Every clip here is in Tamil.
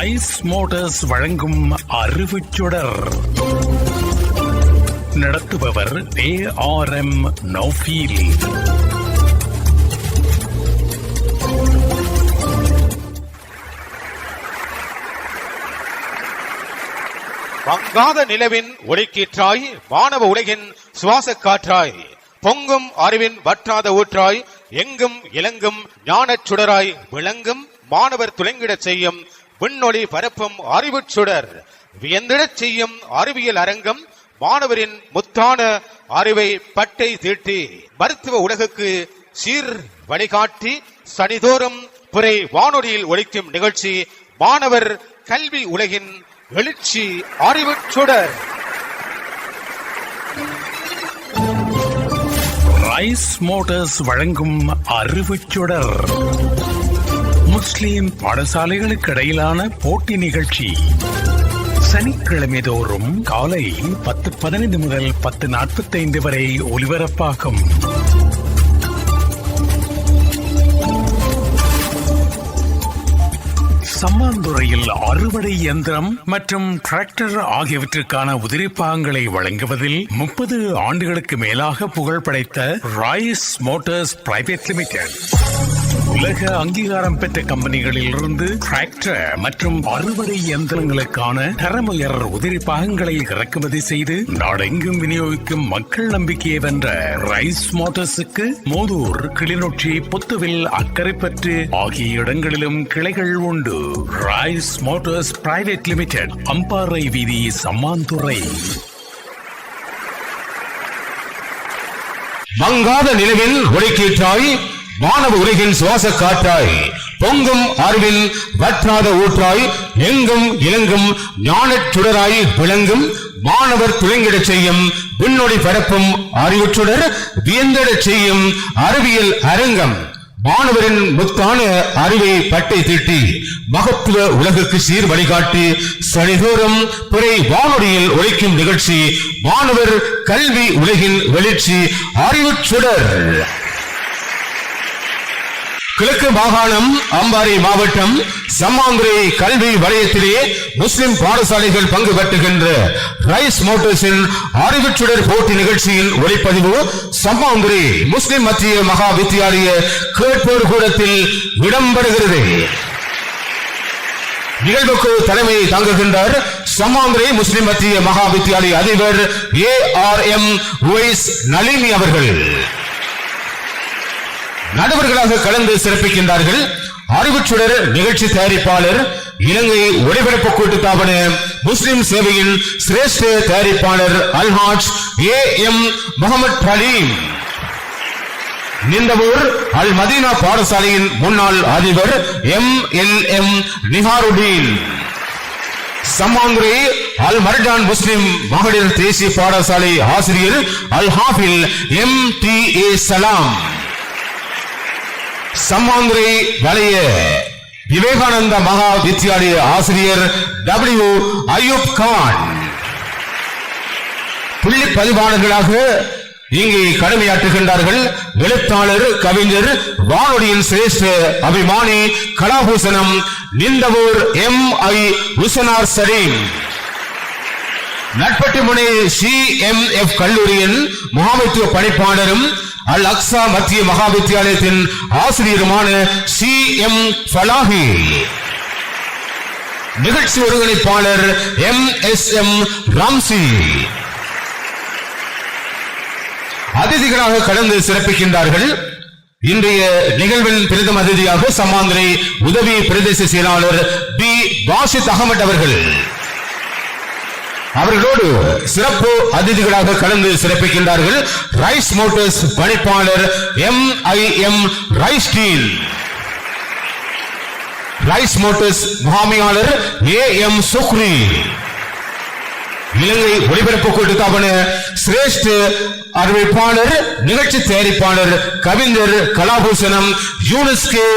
ரைஸ் மோட்டார்ஸ் வழங்கும் அறிவுச்சுடர். நடத்துபவர் ARM நௌஃபீல். மங்காத நிலவின் ஒளிக்கீற்றாய், வானவ உலகின் சுவாச காற்றாய், பொங்கும் அறிவின் வற்றாத ஊற்றாய், எங்கும் இலங்கும் ஞானச் சுடராய் விளங்கும் மாணவர் துலங்கிடச் செய்யும் விண்ணொளி பரப்பும் அறிவுச் சுடர், வியந்திடச் செய்யும் அறிவியல் அரங்கம், மாணவரின் முத்தான அறிவை பட்டை தீட்டி மருத்துவ உலகுக்கு சீர் வழிகாட்டி சனிதோறும் புரை வானொலியில் ஒலிக்கும் நிகழ்ச்சி மாணவர் கல்வி உலகின் எழுச்சி அறிவுச் சுடர். ரைஸ் மோட்டார்ஸ் வழங்கும் அறிவுச்சுடர். முஸ்லிம் பாடசாலைகளுக்கு இடையிலான போட்டி நிகழ்ச்சி சனிக்கிழமை தோறும் காலை 10:15 முதல் 10:45 வரை ஒலிபரப்பாகும். சம்மாந்துறையில் அறுவடை இயந்திரம் மற்றும் டிராக்டர் ஆகியவற்றுக்கான உதிரிப்பாகங்களை வழங்குவதில் 30 ஆண்டுகளுக்கு மேலாக புகழ் படைத்த ரைஸ் மோட்டார்ஸ் பிரைவேட் லிமிடெட் உலக அங்கீகாரம் பெற்ற கம்பெனிகளில் இருந்து டிராக்டர் மற்றும் அறுவடை இயந்திரங்களுக்கான தரமுயர் உதிரி பாகங்களை இறக்குமதி செய்து நாடெங்கும் விநியோகிக்கும் மக்கள் நம்பிக்கையை வென்ற ரைஸ் மோட்டார்ஸுக்கு மோதூர், கிளிநொச்சி, புத்துவில், அக்கரைப்பற்று ஆகிய இடங்களிலும் கிளைகள் உண்டு. Rice Motors private limited, Ampara வீதி, சம்மாந்துறை. மங்காத நிலவில் ஒளிக்கீற்றாய், மாணவ உலகின் சுவாச காற்றாய், பொங்கும் அறிவில் வற்றாத ஊற்றாய், எங்கும் இலங்கும் ஞானச் சுடராய் விளங்கும் மாணவர் துலங்கிடச் செய்யும் விண்ணொளி பரப்பும் அறிவுச்சுடர், வியந்திடச் செய்யும் அறிவியல் அரங்கம், மாணவரின் முத்தான அறிவை பட்டை தீட்டி மகத்துவ உலகுக்கு சீர் வழிகாட்டி சனிதோறும் பிறை வானொலியில் ஒலிக்கும் நிகழ்ச்சி மாணவர் கல்வி உலகின் எழுச்சி அறிவுச் சுடர். கிழக்கு மாகாணம் அம்பாறை மாவட்டம் சம்மாந்துறை கல்வி வலயத்திலே முஸ்லிம் பாடசாலைகள் பங்கு பெற்றுகின்ற ரைஸ் மோட்டார்ஸின் அறிவுச்சுடர் போட்டி நிகழ்ச்சியின் ஒளிப்பதிவு சம்மாந்துறை முஸ்லிம் மத்திய மகா வித்தியாலய கேட்போர் கூடத்தில் இடம்பெறுகிறது. நிகழ்வுக்கு தலைமை தாங்குகின்றார் சம்மாந்துறை முஸ்லிம் மத்திய மகா வித்தியாலய அதிபர் ARM உவைஸ் நளினி அவர்கள். நடுவர்களாக கலந்து சிறப்பிக்கின்றார்கள் அறிவுச்சுடர் நிகழ்ச்சி தயாரிப்பாளர், இலங்கை ஒளிபரப்பு கூட்டுத்தாபன முஸ்லிம் சேவையின் சிரேஷ்ட தயாரிப்பாளர் அல்ஹாஜ் AM முகமது ஹலீம், நிந்தவூர் அல் மதீனா பாடசாலையின் முன்னாள் அதிபர் MLM நிஹாருடீன், சம்மாந்துறை அல் மர்ஜான் முஸ்லிம் மகளிர் தேசிய பாடசாலை ஆசிரியர் அல் ஹாஃபில் MTA சலாம், சம்மாந்துறை வலய விவேகானந்த மகா வித்தியாலய ஆசிரியர் W அயூப் கான், புள்ளி பதிவாளர்களாக இங்கே கடமையாற்றுகின்றார்கள் எழுத்தாளர், கவிஞர், வானொலியின் சிரேஷ்ட அபிமானி கலாபூசணம் நிந்தவூர் MI உசனார் சரீம், நட்பட்டிமுனை CMF கல்லூரியின் முகாமைத்துவ பணிப்பாளரும் அல் அக்ஸா மத்திய மகா வித்தியாலயத்தின் ஆசிரியருமான CM ஃபலாஹி, நிகழ்ச்சி ஒருங்கிணைப்பாளர் MSM ராம்சி. அதிதிகளாக கலந்து சிறப்பிக்கின்றார்கள். இன்றைய நிகழ்வில் பிரதம அதிதியாக சம்மாந்துறை உதவி பிரதேச செயலாளர் B பாஷித் அகமது அவர்கள். அவர்களோடு சிறப்பு அதிதிகளாக கலந்து சிறப்பிக்கின்றார்கள் ரைஸ் மோட்டார்ஸ் பணிப்பாளர் MIM Rais Steel, Rais Motors முகாமையாளர் AM சுக்ரி, இலங்கை ஒளிபரப்பு கூட்டுத்தாபன சிரேஷ்ட அறிவிப்பாளர், நிகழ்ச்சி தயாரிப்பாளர், கவிஞர், கலாபூசணம் யூனிஸ்கே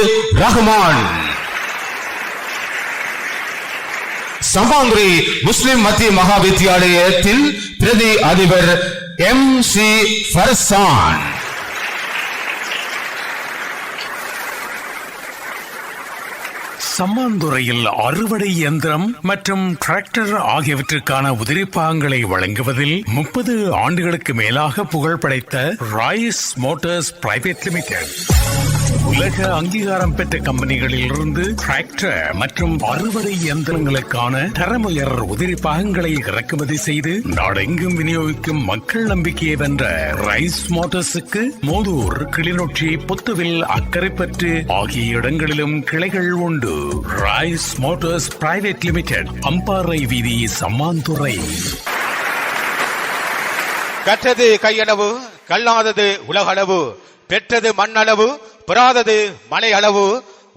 ரஹ்மான், சம்மாந்துறை முஸ்லிம் மத்திய மகா வித்தியாலயத்தின் பிரதி அதிபர் MC சம்மாந்துறையில் அறுவடை இயந்திரம் மற்றும் டிராக்டர் ஆகியவற்றுக்கான உதிரிப்பாகங்களை வழங்குவதில் 30 ஆண்டுகளுக்கு மேலாக புகழ் படைத்த ராய்ஸ் மோட்டார்ஸ் பிரைவேட் லிமிடெட் உலக அங்கீகாரம் பெற்ற கம்பெனிகளில் இருந்து டிராக்டர் மற்றும் அறுவடை இயந்திரங்களுக்கான தரமுயர் உதிரி பாகங்களை இறக்குமதி செய்து நாடெங்கும் விநியோகிக்கும் மக்கள் நம்பிக்கையை வென்ற ரைஸ் மோட்டார்ஸுக்கு மோதூர், கிளிநொச்சி, புத்துவில், அக்கரைப்பற்று ஆகிய இடங்களிலும் கிளைகள் உண்டு. Rice Motors private limited, Ampara வீதி, சம்மாந்துறை. கற்றது கையளவு, கல்லாதது உலகளவு, பெற்றது மண்ணளவு, பெறாதது மலை அளவு,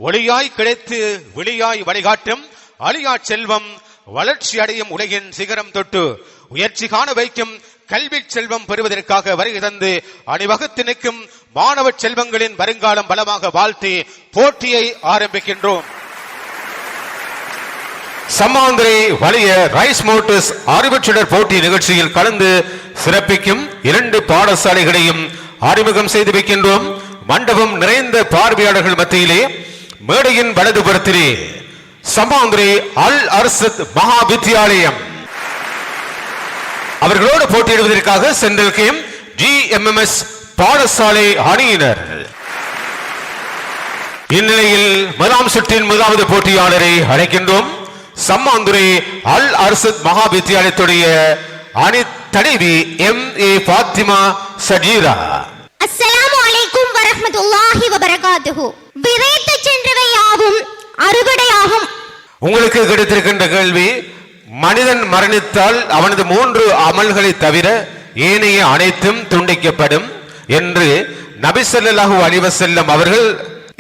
ஒளியாய் கிடைத்து விழியாய் வழிகாட்டும் அழியா செல்வம், வளர்ச்சி அடையும் உலகின் சிகரம் தொட்டு உயர்ச்சி காண வைக்கும் கல்வி செல்வம் பெறுவதற்காக வருகை தந்து அணிவகுத்து நிற்கும் மாணவ செல்வங்களின் வருங்காலம் பலமாக வாழ்த்தி போட்டியை ஆரம்பிக்கின்றோம். சம்மாந்துறை வலிய ரைஸ் மோட்டார்ஸ் அறிவுச்சுடர் போட்டி நிகழ்ச்சியில் கலந்து சிறப்பிக்கும் 2 பாடசாலைகளையும் அறிமுகம் செய்து வைக்கின்றோம். மண்டபம் நிறைந்த பார்வையாளர்கள் மத்தியிலே மேடையின் வலதுபுறத்திலே சம்மாந்துறை அல் அர்சத் மகா வித்தியாலயம் அவர்களோடு போட்டியிடுவதற்காக சென்ட்ரல் கேம் GMMS பாடசாலை அணியினர். இந்நிலையில் முதலாம் சுற்றின் முதலாவது போட்டியாளரை அழைக்கின்றோம். சம்மாந்துறை அல் அர்சத் மகா வித்தியாலயத்துடைய அணி தலைவி MA பாத்திமா சஜீரா. அஸ்ஸலாமு அலைக்கும் வரஹ்மத்துல்லாஹி வபரகாத்துஹு. விதைத்து சென்றவை யாவும் அறுவடையாகும். உங்களுக்கு கிடைத்திருக்கின்ற கேள்வி, மனிதன் மரணித்தால் அவனது 3 அமல்களை தவிர ஏனைய அனைத்தும் துண்டிக்கப்படும் என்று நபி ஸல்லல்லாஹு அலைஹி வஸல்லம் அவர்கள்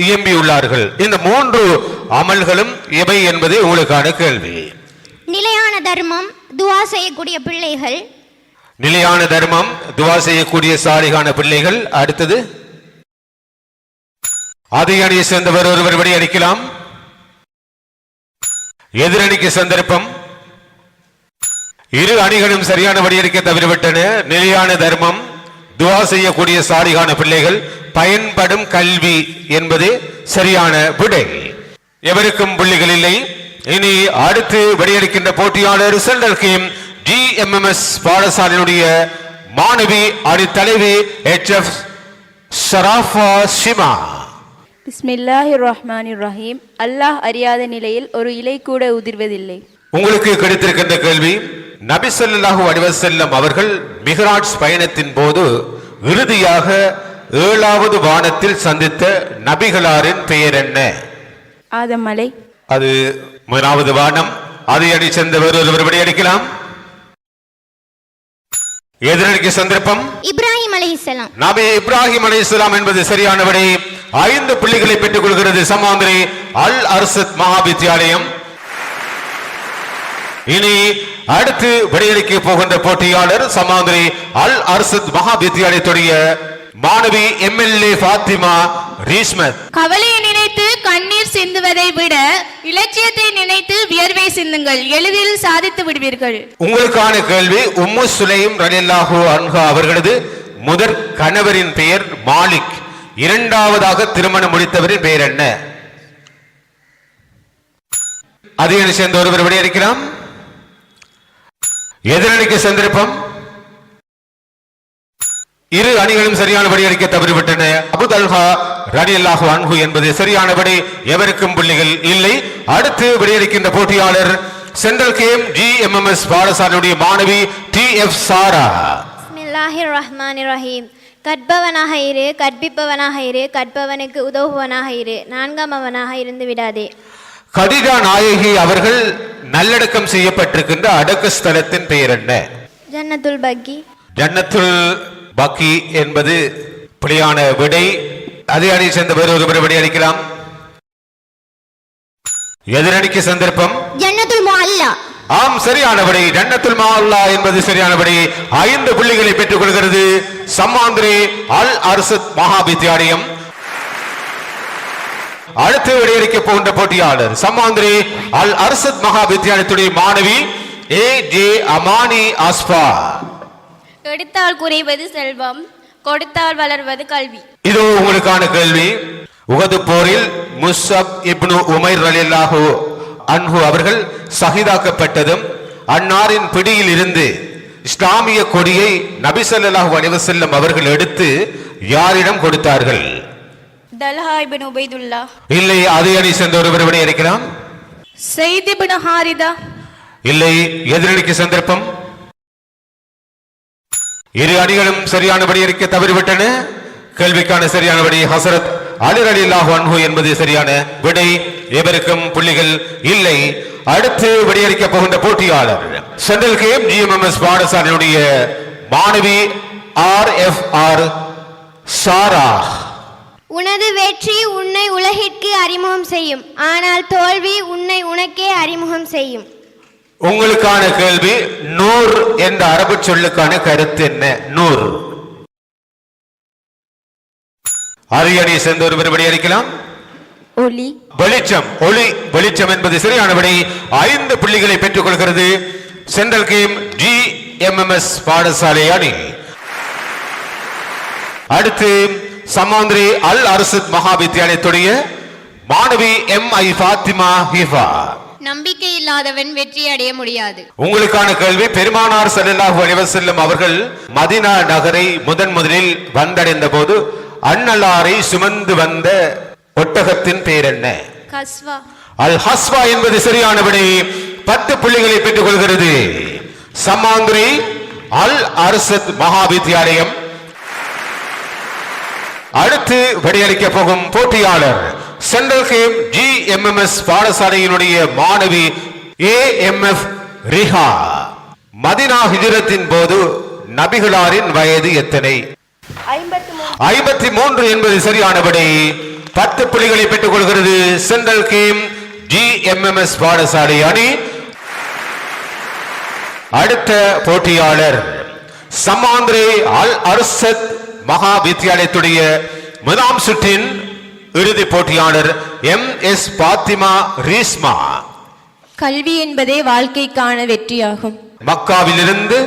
இயம்பியுள்ளார்கள். இந்த 3 அமல்களும் எவை என்பது உங்களுக்கான கேள்வி. நிலையான தர்மம், துஆ செய்யக்கூடிய பிள்ளைகள். நிலையான தர்மம், துஆ செய்யக்கூடிய சாலிகான பிள்ளைகள். அடுத்தது அதே அணியை சேர்ந்தவர் ஒருவர் விடையளிக்கலாம். எதிரணிக்கு சந்தர்ப்பம். இரு அணிகளும் சரியான விடையளிக்க தவறிவிட்டன. நிலையான தர்மம், துஆ செய்யக்கூடிய சாலிகான பிள்ளைகள், பயன்படும் கல்வி என்பது சரியான விடை. எவருக்கும் புள்ளிகள் இல்லை. இனி அடுத்து விடையளிக்கின்ற போட்டியாளர் சென்ட்ரல் கேம் GMMS பாடசாலையுடைய மாணவி அணி தலைவி HF ஷராஃபா ஷிமா. பிஸ்மில்லாஹிர் ரஹ்மானிர் ரஹீம். அல்லாஹ் அறியாத நிலையில் ஒரு இலை கூட உதிர்வதில்லை. உங்களுக்கு கிடைத்திருக்கின்ற கேள்வி, நபி ஸல்லல்லாஹு அலைஹி வஸல்லம் அவர்கள் மிஹ்ராஜ் பயணத்தின் போது இறுதியாக 7வது வானத்தில் சந்தித்த நபிகளாரின் பெயர் என்ன? ஆதம் மலை. அது 1வது வானம். அதை அணி சேர்ந்தவர் ஒருவர் விடையளிக்கலாம். எதிரணிக்கு சந்தர்ப்பம். இப்ராஹிம் அலைஹிஸ்ஸலாம். நபி இப்ராஹிம் அலைஹிஸ்ஸலாம் என்பது சரியான விடை. 5 புள்ளிகளை பெற்றுக் கொள்கிறது சம்மாந்துறை அல் அர்சத் மகா வித்தியாலயம். இனி அடுத்து விடையளிக்க போகின்ற போட்டியாளர் சம்மாந்துறை அல் அர்சத் மகா வித்தியாலயத்துடைய மாணவி MLA பாத்திமா ரீஸ்மத். கவலையை நினைத்து கண்ணீர் சிந்துவதை விட இலட்சியத்தை நினைத்து வியர்வை சிந்துங்கள், எளிதில் சாதித்து விடுவீர்கள். உங்களுக்கான கேள்வி, உம்மு சுலைம் ரலியல்லாஹு அன்ஹா அவர்களது முதற் கணவரின் பெயர் மாலிக். 2வதாக திருமணம் முடித்தவரின் பெயர் என்ன? அதே அணி சேர்ந்த ஒருவர் விடையளிக்கலாம். எதிரணிக்கு சந்தர்ப்பம். இரு அணிகளும் சரியான விடையளிக்க தவறிவிட்டன. அபு தல்ஹா ரலியல்லாஹு அன்ஹு என்பது சரியான விடை. எவருக்கும் புள்ளிகள் இல்லை. அடுத்து விடையளிக்கின்ற போட்டியாளர் சென்ட்ரல் கேம் GMMS பாடசாலையுடைய மாணவி TF சாரா. பிஸ்மில்லாஹிர் ரஹ்மானிர் ரஹீம். கற்பவனாக இரு, கற்பிப்பவனாக இரு, கற்பவனுக்கு உதவுவனாக இரு, நான்காமவனாக இருந்து விடாதே. கதீஜா நாயகி அவர்கள் நல்லடக்கம் செய்யப்பட்டிருக்கின்ற அடக்க ஸ்தலத்தின் பெயர் என்ன? ஜன்னத்துல் பக்கி. ஜன்னத்துல் பக்கி என்பது பிழையான விடை. அதே அணியை சேர்ந்தவர் ஒருவர் விடையளிக்கலாம். எதிரணிக்கு சந்தர்ப்பம். ஜன்னத்துல் முஅல்லா. ஆம், சரியான விடை. ஜன்னத்துல் முஅல்லா என்பது சரியான விடை. 5 புள்ளிகளை பெற்றுக் கொள்கிறது சம்மாந்துறை அல் அர்சத் மகா வித்தியாலயம். அடுத்து விடையளிக்க போகின்ற போட்டியாளர் சம்மாந்துறை அல் அர்சத் மகா வித்தியாலயத்துடைய மாணவி AJ அமானி ஆஸ்பா. எடுத்தால் குறைவது செல்வம், கொடுத்தால் வளர்வது கல்வி. இதோ உங்களுக்கான கேள்வி, உகது போரில் முஸ்அப் இப்னு உமைர் ரலியல்லாஹு அன்ஹு அவர்கள் ஷஹீதாக்கப்பட்டதும் அன்னாரின் பிடியில் இருந்து இஸ்லாமிய கொடியை நபி ஸல்லல்லாஹு அலைஹி வஸல்லம் அவர்கள் எடுத்து யாரிடம் கொடுத்தார்கள்? தல்ஹா இப்னு உபைதுல்லா. இல்லை, அதே அணி சேர்ந்த ஒருவர் விடை அளிக்கலாம். செய்த் இப்னு ஹாரிதா. இல்லை, எதிரணிக்கு சந்தர்ப்பம். இரு அணிகளும் சரியான விடை அளிக்க தவறிவிட்டன. கேள்விக்கான சரியான விடை ஹஸரத் அலி ரலியல்லாஹு அன்ஹு என்பது சரியான விடை. எவருக்கும் புள்ளிகள் இல்லை. அடுத்து விடையளிக்க போகின்ற போட்டியாளர் சென்ட்ரல் கேம் ஜிஎம்எம்எஸ் பாடசாலையுடைய மாணவி RFR சாரா. உனது வெற்றி உன்னை உலகிற்கு அறிமுகம் செய்யும், ஆனால் தோல்வி உன்னை உனக்கே அறிமுகம் செய்யும். உங்களுக்கான கேள்வி, நூர் என்ற அரபு சொல்லுக்கான கருத்து என்ன? நூர். அரியணை சேர்ந்த ஒருவர் விடையளிக்கலாம். ஒலி. வெளிச்சம். ஒளி, வெளிச்சம் என்பது சரியான விடை. 5 புள்ளிகளை பெற்றுக் கொள்கிறது சென்ட்ரல் கேம் ஜிஎம்எம்எஸ் பாடசாலை அணி. அடுத்து சமாந்திரி அல் அர்சத் மகா வித்தியாலயத்துடைய மாணவி MI ஃபாத்திமா ஹிஃபா. நம்பிக்கை இல்லாதவன் வெற்றி அடைய முடியாது. உங்களுக்கான கேள்வி, பெருமானார் ஸல்லல்லாஹு அலைஹி வஸல்லம் அவர்கள் மதீனா நகரை முதலில் வந்தடைந்த போது அன்னலாரை சுமந்து வந்த ஒட்டகத்தின் பெயர் என்ன? கஸ்வா. அல் ஹஸ்வா என்பது சரியான விடை. 10 புள்ளிகளை பெற்றுக் கொள்கிறது சமாந்திரி அல் அர்சத் மகா வித்தியாலயம். அடுத்து விடையளிக்க போகும் போட்டியாளர் சென்ட்ரல் கேம் ஜிஎம்எம்எஸ் பாடசாலையினுடைய மாணவி AMF ரிஹா. மதீனா ஹிஜ்ரத்தின் போது நபிகளாரின் வயது எத்தனை? 53 என்பது சரியான விடை. 10 புள்ளிகளை பெற்றுக் கொள்கிறது சென்ட்ரல் கேம் ஜிஎம்எம்எஸ் பாடசாலை அணி. அடுத்த போட்டியாளர் சமாந்திரி அல் அர்சத் மகா வித்தியாலயத்துடைய முதலாம் சுற்றின் இறுதி போட்டியாளர் MS பாத்திமா ரீஸ்மா. கல்வி என்பதே வாழ்க்கைக்கான வெற்றியாகும். மக்காவிலிருந்து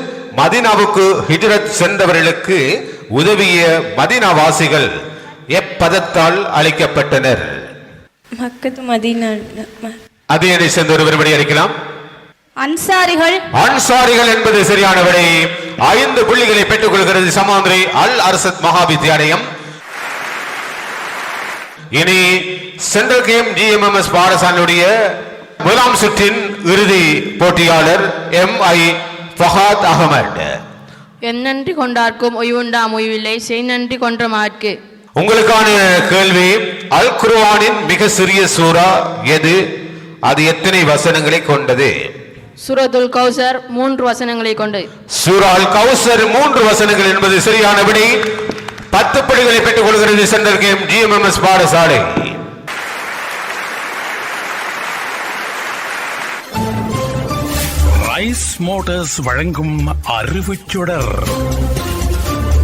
மதீனாவுக்கு ஹிஜ்ரத் சென்றவர்களுக்கு உதவிய மதீனாவாசிகள் எப்பதத்தால் அழைக்கப்பட்டனர்? மக்கத்து மதீனா. அதே அணி சேர்ந்த ஒருவர் விடை அளிக்கலாம். அன்சாரிகள். அன்சாரிகள் என்பது சரியான விடை. 5 புள்ளிகளை பெற்றுக் கொள்கிறது சமாந்திரி அல் அர்சத் மகா வித்தியாலயம். இனி சென்ட்ரல் கேம் ஜிஎம்எம்எஸ் பாடசாலையுடைய முதலாம் சுற்றின் இறுதி போட்டியாளர் MI ஃபஹாத் அகமது. என் நன்றி கொண்டார்க்கும் ஒய்வுண்டாம் ஒய்வில்லை, செய் நன்றி கொன்ற மாற்கு. உங்களுக்கான கேள்வி, அல் குர்ஆனின் மிக சிறிய சூரா எது? அது எத்தனை வசனங்களை கொண்டது? சூரத்துல் கௌசர் 3 வசனங்களை கொண்டது. சூரா அல் கௌசர் 3 வசனங்கள் என்பது சரியான விடை. 10 புள்ளிகளை பெற்றுக் கொள்கிறது சென்ட்ரல் கேம் ஜிஎம்எம்எஸ் பாடசாலை. ரைஸ் மோட்டார்ஸ் வழங்கும் அறிவுச்சுடர்.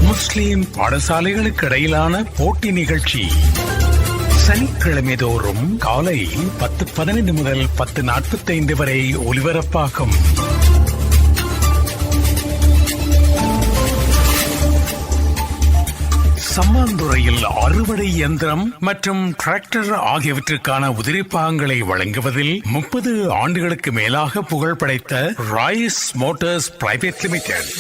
முஸ்லிம் பாடசாலைகளுக்கு இடையிலான போட்டி நிகழ்ச்சி சனிக்கிழமை தோறும் காலை 10:15 முதல் 10:45 வரை ஒலிபரப்பாகும். சம்மாந்துறையில் அறுவடை இயந்திரம் மற்றும் டிராக்டர் ஆகியவற்றுக்கான உதிரிப்பாகங்களை வழங்குவதில் 30 ஆண்டுகளுக்கு மேலாக புகழ் படைத்த ராய்ஸ் மோட்டார்ஸ் பிரைவேட் லிமிடெட்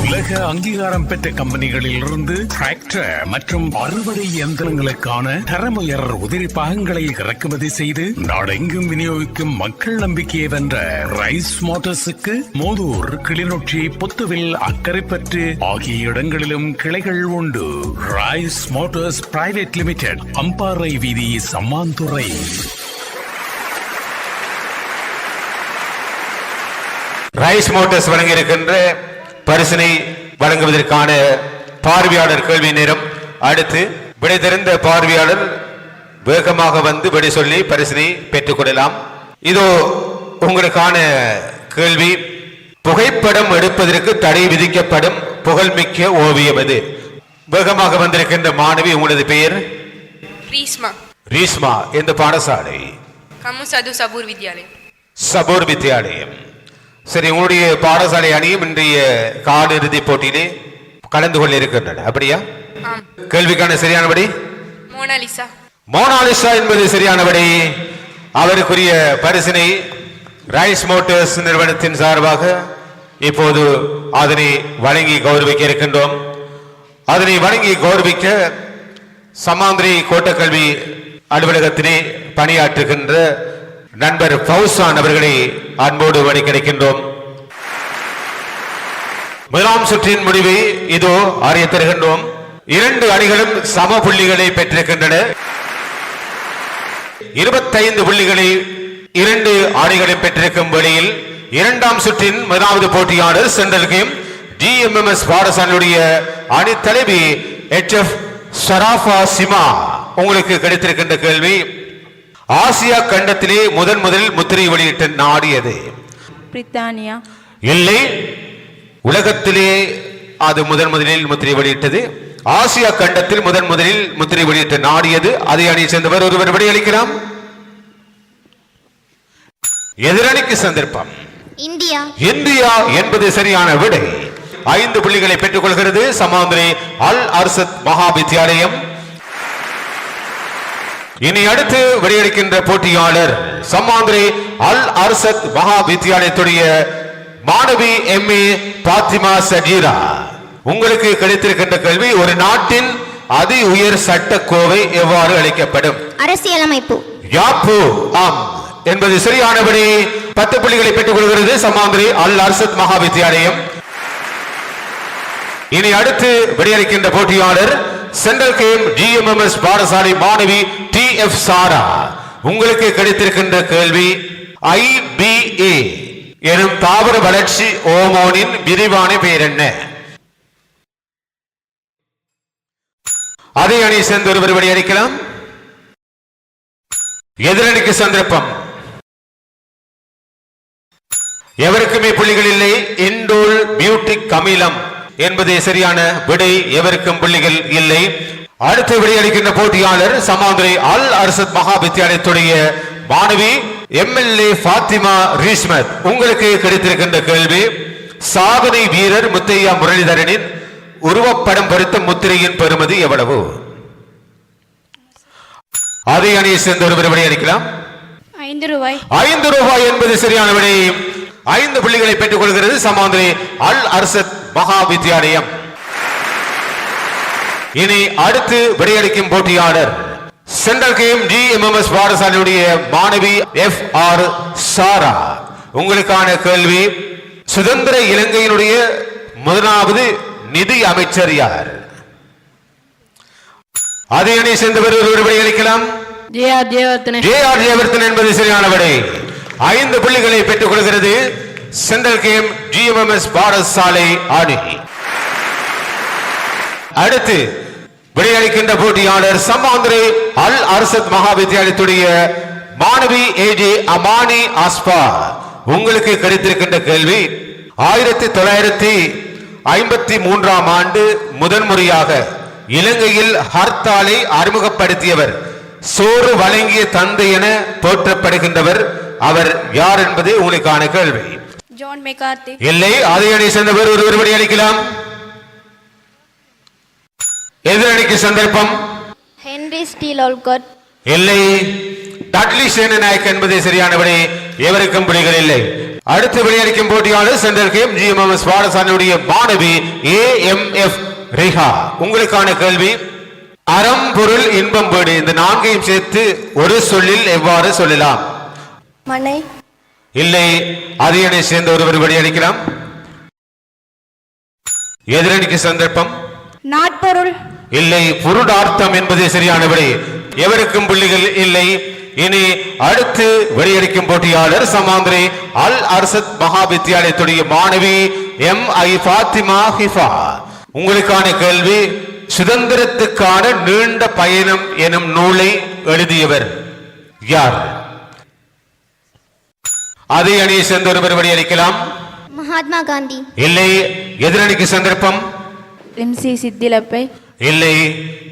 உலக அங்கீகாரம் பெற்ற கம்பெனிகளில் இருந்து டிராக்டர் மற்றும் அறுவடை இயந்திரங்களுக்கான தரமுயர் உதிரி பாகங்களை இறக்குமதி செய்து நாடெங்கும் விநியோகிக்கும் மக்கள் நம்பிக்கையை வென்ற ரைஸ் மோட்டார்ஸுக்கு மோதூர், கிளிநொச்சி, புத்துவில், அக்கரைப்பற்று ஆகிய இடங்களிலும் கிளைகள் உண்டு. Rice Motors private limited, Ampara வீதி, சம்மாந்துறை. ரைஸ் மோட்டார்ஸ் வழங்கியிருக்கின்ற பரிசினை வழங்குவதற்கான பார்வையாளர் கேள்வி நேரம். அடுத்து விடை தெரிந்த பார்வையாளர் வேகமாக வந்து விடை சொல்லி பரிசினை பெற்றுக் கொள்ளலாம். இதோ உங்களுக்கான கேள்வி, புகைப்படம் எடுப்பதற்கு தடை விதிக்கப்படும் புகழ்மிக்க ஓவியம் எது? வேகமாக வந்திருக்கின்ற மாணவி, உங்களது பெயர்? ரீஸ்மா. ரீஸ்மா. எந்த பாடசாலை? கமுசது சபூர் வித்யாலயம். சபூர் வித்யாலயம். சரி, உங்களுடைய பாடசாலை அணியும் இன்றைய காலிறுதி போட்டியிலே கலந்து கொள்ள இருக்கின்றன, அப்படியா? கேள்விக்கான சரியானபடி மோனாலிசா. மோனாலிசா என்பது சரியானபடி. அவருக்குரிய பரிசினை ரைஸ் மோட்டார்ஸ் நிறுவனத்தின் சார்பாக இப்போது அதனை வழங்கி கௌரவிக்க இருக்கின்றோம். அதனை வழங்கி கௌரவிக்க சமாந்திரி கோட்டக்கல்வி அலுவலகத்திலே பணியாற்றுகின்ற நண்பர் ஃபவுசான் அவர்களை அன்போடு வழி கிடைக்கின்றோம். முதலாம் சுற்றின் முடிவை இதோ அறிய தருகின்றோம். 2 அணிகளும் சம புள்ளிகளை பெற்றிருக்கின்றன. 25 புள்ளிகளை 2 அணிகளும் பெற்றிருக்கும் வேளையில் இரண்டாம் சுற்றின் முதலாவது போட்டியாளர் சென்ட்ரல் கேம் GMMS பாடசாலையுடைய அணி தலைவி HF ஷராஃபா சிமா. உங்களுக்கு கிடைத்திருக்கின்ற கேள்வி, ஆசியா கண்டத்திலே முதலில் முத்திரை வெளியிட்ட நாடு எது? பிரித்தானியா. இல்லை, உலகத்திலே அது முதலில் முத்திரை வெளியிட்டது. ஆசியா கண்டத்தில் முதலில் முத்திரை வெளியிட்ட நாடு எது? அதை அணி சேர்ந்தவர் ஒருவர் விடையளிக்கலாம். எதிரணிக்கு சந்தர்ப்பம். இந்தியா. இந்தியா என்பது சரியான விடை. 5 புள்ளிகளை பெற்றுக் கொள்கிறது சமாந்திரி அல் அர்சத் மகா வித்தியாலயம். இனி அடுத்து விடையளிக்கின்ற போட்டியாளர் சமாந்திரி அல் அர்சத் மகா வித்தியாலயத்துடைய மாணவி MA பாத்திமா சஜீரா. உங்களுக்கு கிடைத்திருக்கின்ற கேள்வி, ஒரு நாட்டின் அதி உயர் சட்டக்கோவை எவ்வாறு அழைக்கப்படும்? அரசியலமைப்பு. யாப்பு. ஆம் என்பது சரியானபடி. 10 புள்ளிகளை பெற்றுக் கொள்கிறது சமாந்திரி அல் அர்சத் மகா வித்தியாலயம். இனி அடுத்து விடையளிக்கின்ற போட்டியாளர் சென்ட்ரல் கேம் GMMS பாடசாலை மாணவி TF சாரா. உங்களுக்கு கிடைத்திருக்கின்ற கேள்வி, IBA எனும் தாவர வளர்ச்சி ஹோமோனின் விரிவான பெயர் என்ன? அதை அணி சேர்ந்து ஒருவர் விடையளிக்கலாம். எதிரணிக்கு சந்தர்ப்பம். எவருக்குமே புள்ளிகள் இல்லை. இண்டோல் பியூட்டிக் அமிலம் என்பதே சரியான விடை. எவருக்கும் புள்ளிகள் இல்லை. அடுத்து விடையளிக்கின்ற போட்டியாளர் சமாந்திரி அல் அர்சத் மகா வித்தியாலயத்துடைய மாணவி MLA பாத்திமா ரீஸ்மத். உங்களுக்கு கிடைத்திருக்கின்ற கேள்வி, சாதனை வீரர் முத்தையா முரளிதரனின் உருவப்படம் பொருத்த முத்திரையின் பெறுமதி எவ்வளவு? அதை அணியை சேர்ந்த ஒருவர் விடையளிக்கலாம். 5 ரூபாய். 5 ரூபாய் என்பது சரியான விடை. 5 புள்ளிகளை பெற்றுக் கொள்கிறது சமாந்திரி அல் அர்சத் மகா வித்தியாலயம். இனி அடுத்து விடையளிக்கும் போட்டியாளர் சென்ட்ரல் கேம் GMMS பாடசாலையுடைய மாணவி FR சாரா. உங்களுக்கான கேள்வி, சுதந்திர இலங்கையினுடைய முதலாவது நிதி அமைச்சர் யார்? அதை அணி சேர்ந்தவர் ஒருவர் விடையளிக்கலாம். JR ஜெயவர்தன் என்பது சரியான விடை. 5 புள்ளிகளை பெற்றுக் கொள்கிறது சென்ட்ரல் கேம் GMMS பாடசாலை அணி. அடுத்து விடையளிக்கின்ற போட்டியாளர் சமாந்திரி அல் அர்சத் மகா வித்தியாலயத்துடைய மாணவி AJ அமானி ஆஸ்பா. உங்களுக்கு கிடைத்திருக்கின்ற கேள்வி, 1953ஆம் ஆண்டு முதன்முறையாக இலங்கையில் ஹர்த்தாலை அறிமுகப்படுத்தியவர், சோறு வழங்கிய தந்தை என போற்றப்படுகின்றவர், அவர் யார் என்பது உங்களுக்கான கேள்வி. John McCarthy. இல்லை, அதை அணி சேர்ந்தவர் ஒருவர் விடையளிக்கலாம். எதிரணிக்கு சந்தர்ப்பம். Henry steel Olcott. இல்லை, டட்லி சேனநாயக் என்பதே சரியான விடை. எவருக்கும் புள்ளிகள் இல்லை. அடுத்து விடையளிக்கும் போட்டியாளர் சென்ட்ரல் கேம் GMMS பாடசாலையுடைய மாணவி AMF ரிஹா. உங்களுக்கான கேள்வி, அறம் பொருள் இன்பம் வீடு இந்த 4ஐயும் சேர்த்து ஒரு சொல்லில் எவ்வாறு சொல்லலாம்? மனை. இல்லை, அதை அணி சேர்ந்த ஒருவர் விடையளிக்கலாம். எதிரணிக்கு சந்தர்ப்பம். நாட்பொருள். இல்லை, பொருளார்த்தம் என்பது சரியான விடை. எவருக்கும் புள்ளிகள் இல்லை. இனி அடுத்து விடையளிக்கும் போட்டியாளர் சமாந்திரி அல் அர்சத் மகா வித்தியாலயத்துடைய மாணவி MI பாத்திமா ஹிஃபா. உங்களுக்கான கேள்வி, சுதந்திரத்துக்கான நீண்ட பயணம் எனும் நூலை எழுதியவர் யார்? அதை அணியை சேர்ந்த ஒருவர் விடையளிக்கலாம். மகாத்மா காந்தி. இல்லை, எதிரணிக்கு சந்தர்ப்பம். MC சித்திலப்பை. இல்லை,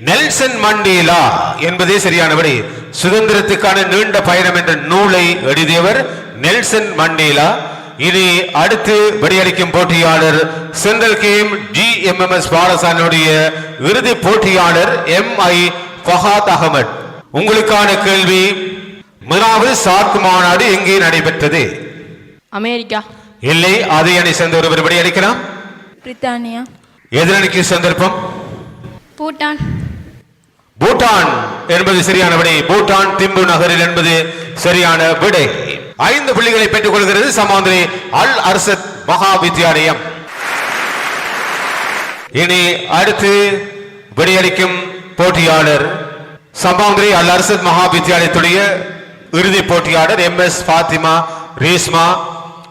நெல்சன் மண்டேலா என்பதே சரியான விடை. சுதந்திரத்துக்கான நீண்ட பயணம் என்ற நூலை எழுதியவர் நெல்சன் மண்டேலா. இனி அடுத்து விடையளிக்கும் போட்டியாளர் சென்ட்ரல் கேம் GMMS பாடசாலையுடைய இறுதி போட்டியாளர் MI ஃபஹாத் அகமட். உங்களுக்கான கேள்வி, முதலாவது சார்க் மாநாடு எங்கே நடைபெற்றது? அமெரிக்கா. இல்லை, அதே அணி சேர்ந்த ஒருவர் விடை அளிக்கலாம். பிரித்தானியா. எதிரணிக்கு சந்தர்ப்பம். பூட்டான். பூட்டான் என்பது சரியான விடை. பூட்டான் திம்பு நகரில் என்பது சரியான விடை. 5 புள்ளிகளை பெற்றுக் கொள்கிறது சமாந்திரி அல் அர்சத் மகா வித்யாலயம். இனி அடுத்து விடையளிக்கும் போட்டியாளர் சமாந்திரி அல் அர்சத் மகா வித்யாலயத்துடைய இறுதி போட்டியாளர் MS ஃபாத்திமா ரீஸ்மா.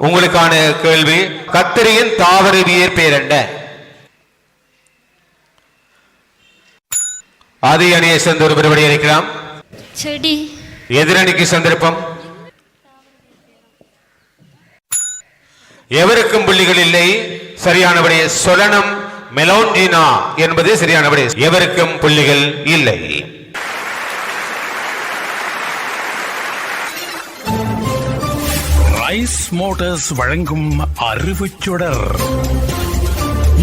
உங்களுக்கான கேள்வி, கத்தரியின் தாவரவியற் பெயர் என்ன? அதே அணியை சேர்ந்த ஒருவர் விடையளிக்கலாம். செடி. எதிரணிக்கு சந்தர்ப்பம். எவருக்கும் புள்ளிகள் இல்லை. சரியான விடை சொலனம் மெலோன்ஜினா என்பது சரியான விடை. எவருக்கும் புள்ளிகள் இல்லை. ரைஸ் மோட்டார்ஸ் வழங்கும் அறிவுச்சுடர்.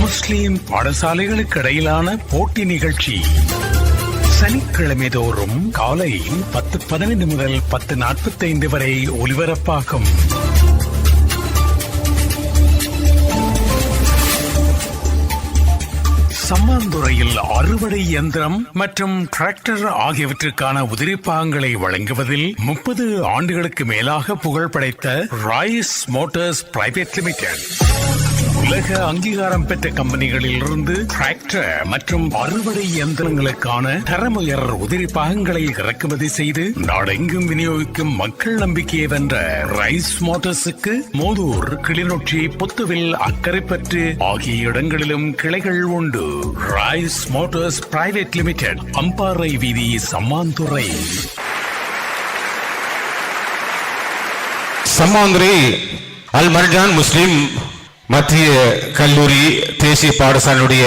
முஸ்லிம் பாடசாலைகளுக்கு இடையிலான போட்டி நிகழ்ச்சி சனிக்கிழமை தோறும் காலை 10:15 முதல் 10:45 வரை ஒலிபரப்பாகும். சம்மாந்துறையில் அறுவடை இயந்திரம் மற்றும் டிராக்டர் ஆகியவற்றுக்கான உதிரிப்பாகங்களை வழங்குவதில் 30 ஆண்டுகளுக்கு மேலாக புகழ் படைத்த ராய்ஸ் மோட்டார்ஸ் பிரைவேட் லிமிடெட் உலக அங்கீகாரம் பெற்ற கம்பெனிகளில் இருந்து டிராக்டர் மற்றும் அறுவடை இயந்திரங்களுக்கான தரமுயர் உதிரி பாகங்களை இறக்குமதி செய்து நாடெங்கும் விநியோகிக்கும் மக்கள் நம்பிக்கையை வென்ற ரைஸ் மோட்டார்ஸுக்கு மோதூர், கிளிநொச்சி, புத்துவில், அக்கரைப்பற்று ஆகிய இடங்களிலும் கிளைகள் உண்டு. Rice Motors private limited, Ampara வீதி, சம்மாந்துறை. சம்மாந்துறை அல் மர்ஜான் முஸ்லிம் மத்திய கல்லூரி தேசிய பாடசாலையுடைய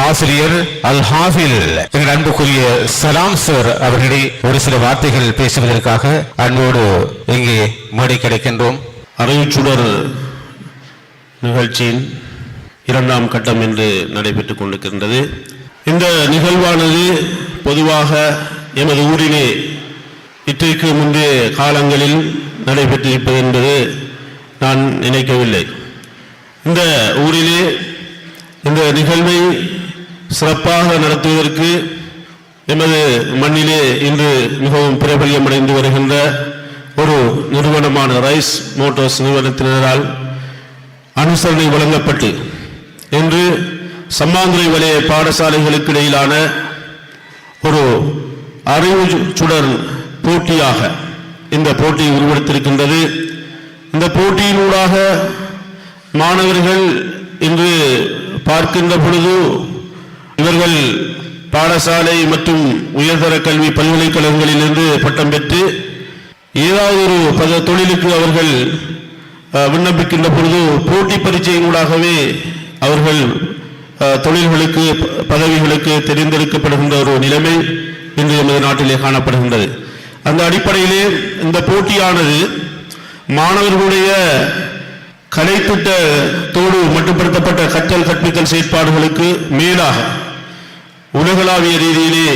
ஆசிரியர் அல் ஹாஃபில் எங்கள் அன்புக்குரிய சலாம் சார் அவர்களை ஒரு சில வார்த்தைகள் பேசுவதற்காக அன்போடு இங்கே மேடை கிடைக்கின்றோம். அறிவுச்சுடர் நிகழ்ச்சியின் 2ஆம் கட்டம் என்று நடைபெற்றுக் கொண்டிருக்கின்றது. இந்த நிகழ்வானது பொதுவாக எமது ஊரிலே இன்றைக்கு முந்தைய காலங்களில் நடைபெற்றிருப்பது என்பது நான் நினைக்கவில்லை. இந்த ஊரிலே இந்த நிகழ்வை சிறப்பாக நடத்துவதற்கு எமது மண்ணிலே இன்று மிகவும் பிரபல்யமடைந்து வருகின்ற ஒரு நிறுவனமான ரைஸ் மோட்டார்ஸ் நிறுவனத்தினரால் அனுசரணை வழங்கப்பட்டு இன்று சம்மாந்துறை வலய பாடசாலைகளுக்கு இடையிலான ஒரு அறிவு சுடர் போட்டியாக இந்த போட்டி உருவெடுத்திருக்கின்றது. இந்த போட்டியினூடாக மாணவர்கள் இன்று பார்க்கின்ற பொழுது இவர்கள் பாடசாலை மற்றும் உயர்தர கல்வி பல்கலைக்கழகங்களிலிருந்து பட்டம் பெற்று ஏதாவது ஒரு தொழிலுக்கு அவர்கள் விண்ணப்பிக்கின்ற பொழுது போட்டி பரீட்சையினூடாகவே அவர்கள் தொழில்களுக்கு பதவிகளுக்கு தெரிந்தெடுக்கப்படுகின்ற ஒரு நிலைமை இன்று எமது நாட்டிலே காணப்படுகின்றது. அந்த அடிப்படையிலே இந்த போட்டியானது மாணவர்களுடைய கலைத்திட்டத்தோடு மட்டுப்படுத்தப்பட்ட கற்றல் கற்பித்தல் செயற்பாடுகளுக்கு மேலாக உலகளாவிய ரீதியிலே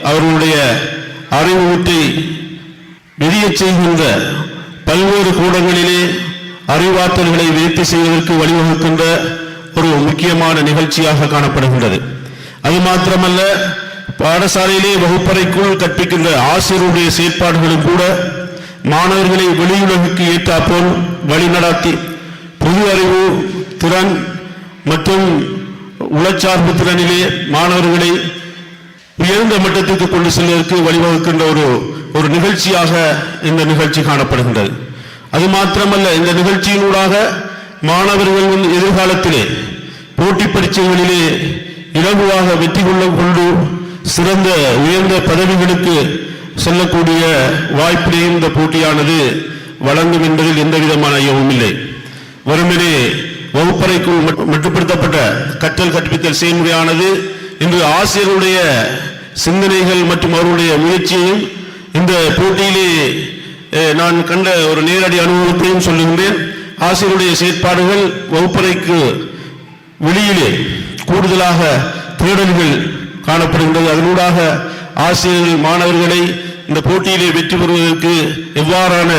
அவர்களுடைய அறிவுத்தை விரியச் செய்கின்ற பல்வேறு கூடங்களிலே அறிவாற்றல்களை விருத்தி செய்வதற்கு வழிவகுக்கின்ற ஒரு முக்கியமான நிகழ்ச்சியாக காணப்படுகின்றது. அது மாத்திரமல்ல, பாடசாலையிலே வகுப்பறைக்குள் கற்பிக்கின்ற ஆசிரியருடைய செயற்பாடுகளும் கூட மாணவர்களை வெளியுலகுக்கு ஏற்றாப்போல் வழிநடாத்தி பொது அறிவு திறன் மற்றும் உளச்சார்பு திறனிலே மாணவர்களை உயர்ந்த மட்டத்திற்கு கொண்டு செல்வதற்கு வழிவகுக்கின்ற ஒரு நிகழ்ச்சியாக இந்த நிகழ்ச்சி காணப்படுகின்றது. அது மாத்திரமல்ல, இந்த நிகழ்ச்சியினூடாக மாணவர்கள் எதிர்காலத்திலே போட்டி பரீட்சைகளிலே இலகுவாக வெற்றி கொண்டு சிறந்த உயர்ந்த பதவிகளுக்கு செல்லக்கூடிய வாய்ப்பினையும் இந்த போட்டியானது வழங்கும் என்பதில் எந்த விதமான ஐயமும் இல்லை. வெறுமனே வகுப்பறைக்குள் மட்டுப்படுத்தப்பட்ட கற்றல் கற்பித்தல் செயல்முறையானது இன்று ஆசிரியருடைய சிந்தனைகள் மற்றும் அவருடைய முயற்சியையும் இந்த போட்டியிலே நான் கண்ட ஒரு நேரடி அனுபவத்தையும் சொல்லுகின்றேன். ஆசிரியருடைய செயற்பாடுகள் வகுப்பறைக்கு வெளியிலே கூடுதலாக தேடல்கள் காணப்படுகின்றது. அதனூடாக ஆசிரியர்கள் மாணவர்களை இந்த போட்டியிலே வெற்றி பெறுவதற்கு எவ்வாறான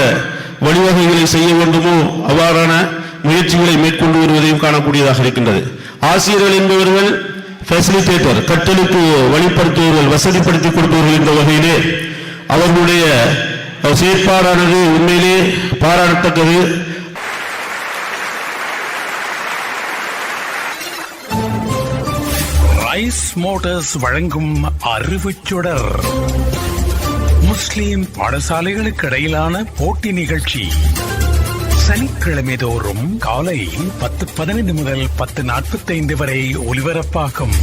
வழிவகைகளை செய்ய வேண்டுமோ அவ்வாறான முயற்சிகளை மேற்கொண்டு வருவதையும் காணக்கூடியதாக இருக்கின்றது. ஆசிரியர்கள் என்பவர்கள் ஃபெசிலிட்டேட்டர், கற்றலுக்கு வழிப்படுத்துவர்கள், வசதிப்படுத்தி கொடுப்பவர்கள் என்ற வகையிலே அவர்களுடைய செயற்பாடானது உண்மையிலே பாராட்டத்தக்கது. ரைஸ் மோட்டார்ஸ் வழங்கும் அறிவுச்சுடர். முஸ்லிம் பாடசாலைகளுக்கு இடையிலான போட்டி நிகழ்ச்சி சனிக்கிழமை தோறும் காலை 10:15 முதல் 10:45 வரை ஒலிபரப்பாகும்.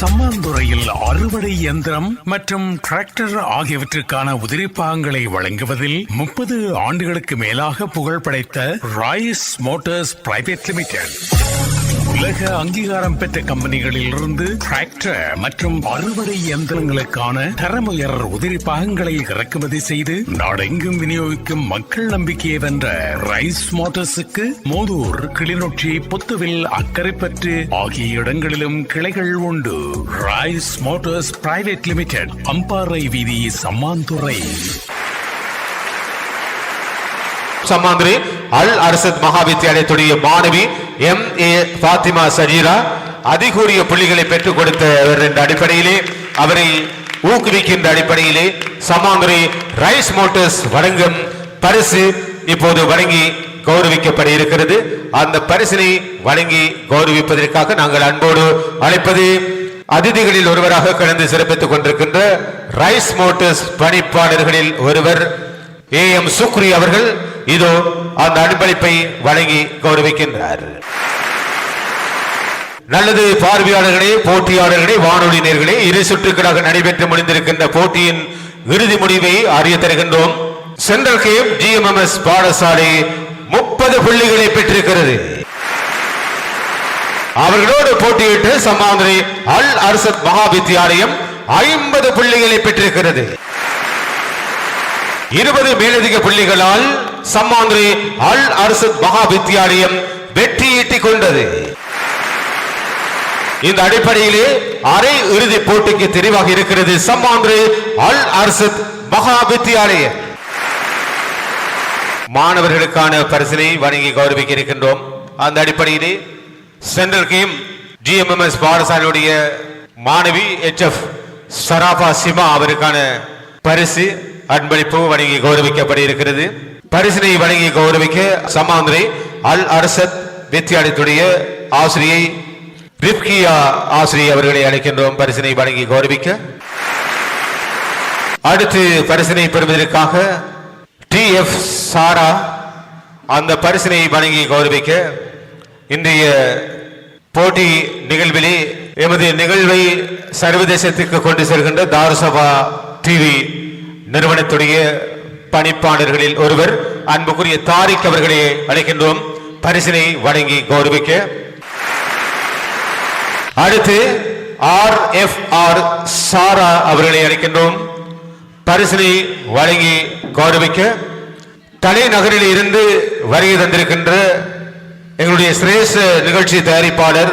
சம்மாந்துறையில் அறுவடை இயந்திரம் மற்றும் டிராக்டர் ஆகியவற்றுக்கான உதிரிப்பாகங்களை வழங்குவதில் 30 ஆண்டுகளுக்கு மேலாக புகழ் படைத்த ராய்ஸ் மோட்டார்ஸ் பிரைவேட் லிமிடெட் உலக அங்கீகாரம் பெற்ற கம்பெனிகளில் இருந்து டிராக்டர் மற்றும் அறுவடை இயந்திரங்களுக்கான தரமுயர் உதிரி பாகங்களை இறக்குமதி செய்து நாடெங்கும் விநியோகிக்கும் மக்கள் நம்பிக்கையை வென்ற ரைஸ் மோட்டார்ஸுக்கு மோதூர், கிளிநொச்சி, புத்துவில், அக்கரைப்பற்று ஆகிய இடங்களிலும் கிளைகள் உண்டு. Rice Motors private limited, Ampara வீதி, சம்மாந்துறை. சம்மாந்துறை அல் அர்சத் மகாவித்தியாலயத்துடைய மாணவி MA ஃபாத்திமா சஜீரா அதிகூறிய புள்ளிகளை பெற்றுக் கொடுத்த என்ற அடிப்படையிலே, அவரை ஊக்குவிக்கின்ற அடிப்படையிலே சம்மாந்துறை ரைஸ் மோட்டார்ஸ் வழங்கும் பரிசு இப்போது வழங்கி கௌரவிக்கப்பட இருக்கிறது. அந்த பரிசினை வழங்கி கௌரவிப்பதற்காக நாங்கள் அன்போடு அழைப்பது அதிதிகளில் ஒருவராக கலந்து சிறப்பித்துக் கொண்டிருக்கின்ற ரைஸ் மோட்டார்ஸ் பணிப்பாளர்களில் ஒருவர் AM சுக்ரி அவர்கள். இதோ அந்த அன்பளிப்பை வழங்கி கௌரவிக்கின்றார். நல்லது பார்வையாளர்களே, போட்டியாளர்களே, வானொலி நேயர்களே, இரு சுற்றுகளாக நடைபெற்று முடிந்திருக்கின்ற போட்டியின் இறுதி முடிவை அறிய தருகின்றோம். சென்ட்ரல் கேப் GMMS பாடசாலை 30 புள்ளிகளை பெற்றிருக்கிறது. அவர்களோடு போட்டியிட்டு சம்மாந்துறை அல் அர்சத் மகாவித்தியாலயம் 50 புள்ளிகளை பெற்றிருக்கிறது. 20 மேலதிக புள்ளிகளால் சம்மாந்துறை அல் அர்சத் மகாவித்தியாலயம் வெற்றி ஈட்டிக் கொண்டது. இந்த அடிப்படையிலே அரை இறுதி போட்டிக்கு தெரிவாக இருக்கிறது சம்மாந்துறை அல் அர்சத் மகாவித்தியாலயம். மாணவர்களுக்கான பரிசினை வழங்கி கௌரவிக்க இருக்கின்றோம். அந்த அடிப்படையிலே சென்ட்ரல் கேம் GMMS பாடசாலையுடைய மாணவி HF ஷராஃபா சிமா அவருக்கான பரிசு அன்பளிப்பு வழங்கி கௌரவிக்கப்பட இருக்கிறது. பரிசினை வழங்கி கௌரவிக்க சம்மாந்துறை அல் அர்சத் வித்தியாலயத்துடைய ஆசிரியை ரிப்கியா ஆசிரியை அவர்களை அழைக்கின்றோம் பரிசினை வழங்கி கௌரவிக்க. அடுத்து பரிசினை பெறுவதற்காக TF சாரா அந்த பரிசினை வழங்கி கௌரவிக்க இன்றைய போட்டி நிகழ்விலே எமது நிகழ்வை சர்வதேசத்திற்கு கொண்டு செல்கின்ற தாருசபா டிவி நிறுவனத்துடைய பணிப்பாளர்களில் ஒருவர் அன்புக்குரிய தாரிக் அவர்களை அழைக்கின்றோம் பரிசினை வழங்கி கௌரவிக்க. அடுத்து RFR சாரா அவர்களை அழைக்கின்றோம் பரிசினை வழங்கி கௌரவிக்க. தலைநகரில் இருந்து வருகை தந்திருக்கின்ற எங்களுடைய சிரேஷ்ட நிகழ்ச்சி தயாரிப்பாளர்,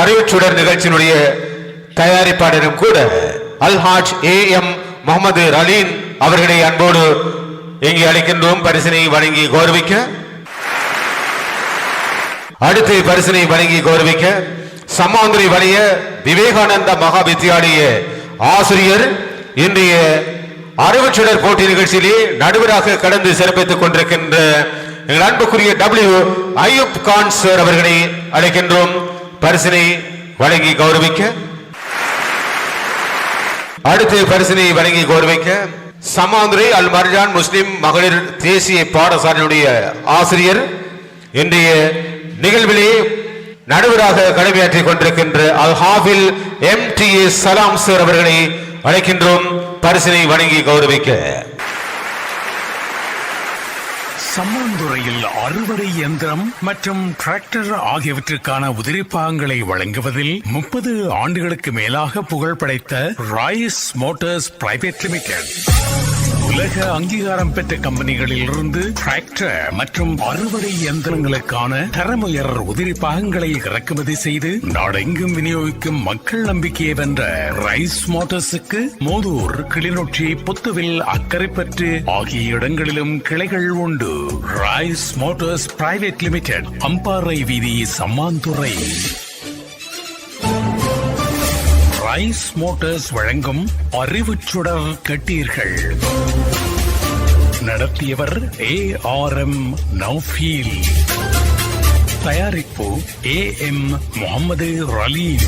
அறிவுச்சுடர் நிகழ்ச்சியினுடைய தயாரிப்பாளரும் கூட அல்ஹாஜ் AM முகமது ரலீன் அவர்களை அன்போடு இங்கே அழைக்கின்றோம் பரிசினை வழங்கி கௌரவிக்க. அடுத்து பரிசினை வழங்கி கௌரவிக்க சம்மாந்துறை வலய விவேகானந்தா மகாவித்தியாலய ஆசிரியர் இன்றைய அறிவுச்சுடர் போட்டி நிகழ்ச்சியிலே நடுவராக கடந்து சிறப்பித்துக் கொண்டிருக்கின்ற எங்கள் அன்புக்குரிய W அய்யூப் கான் சார் அவர்களை அழைக்கின்றோம் பரிசினை வழங்கி கௌரவிக்க. அடுத்து பரிசினை வழங்கி கௌரவிக்க சம்மாந்துறை அல் மர்ஜான் முஸ்லிம் மகளிர் தேசிய பாடசாலையுடைய ஆசிரியர் இன்றைய நிகழ்விலே நடுவராக கடமையாற்றிக் கொண்டிருக்கின்ற அல் ஹாஃபில் MTA சலாம் சார் அவர்களை அழைக்கின்றோம் பரிசினை வழங்கி கௌரவிக்க. சம்மாந்துறையில் அறுவடை இயந்திரம் மற்றும் டிராக்டர் ஆகியவற்றுக்கான உதிரிப்பாகங்களை வழங்குவதில் 30 ஆண்டுகளுக்கு மேலாக புகழ் படைத்த ராய்ஸ் மோட்டார்ஸ் பிரைவேட் லிமிடெட் உலக அங்கீகாரம் பெற்ற கம்பெனிகளில் இருந்து டிராக்டர் மற்றும் அறுவடை இயந்திரங்களுக்கான தரமுயர் உதிரி பாகங்களை இறக்குமதி செய்து நாடெங்கும் விநியோகிக்கும் மக்கள் நம்பிக்கையை வென்ற ரைஸ் மோட்டார்ஸுக்கு மோதூர், கிளிநொச்சி, புத்துவில், அக்கரைப்பற்று ஆகிய இடங்களிலும் கிளைகள் உண்டு. Rice Motors private limited, Ampara வீதி, சம்மாந்துறை. ரைஸ் மோட்டார்ஸ் வழங்கும் அறிவுச் சுடர் கேட்டீர்கள். நடத்தியவர் ARM நௌஃபீல். தயாரிப்பு AM முகமது ரலீம்.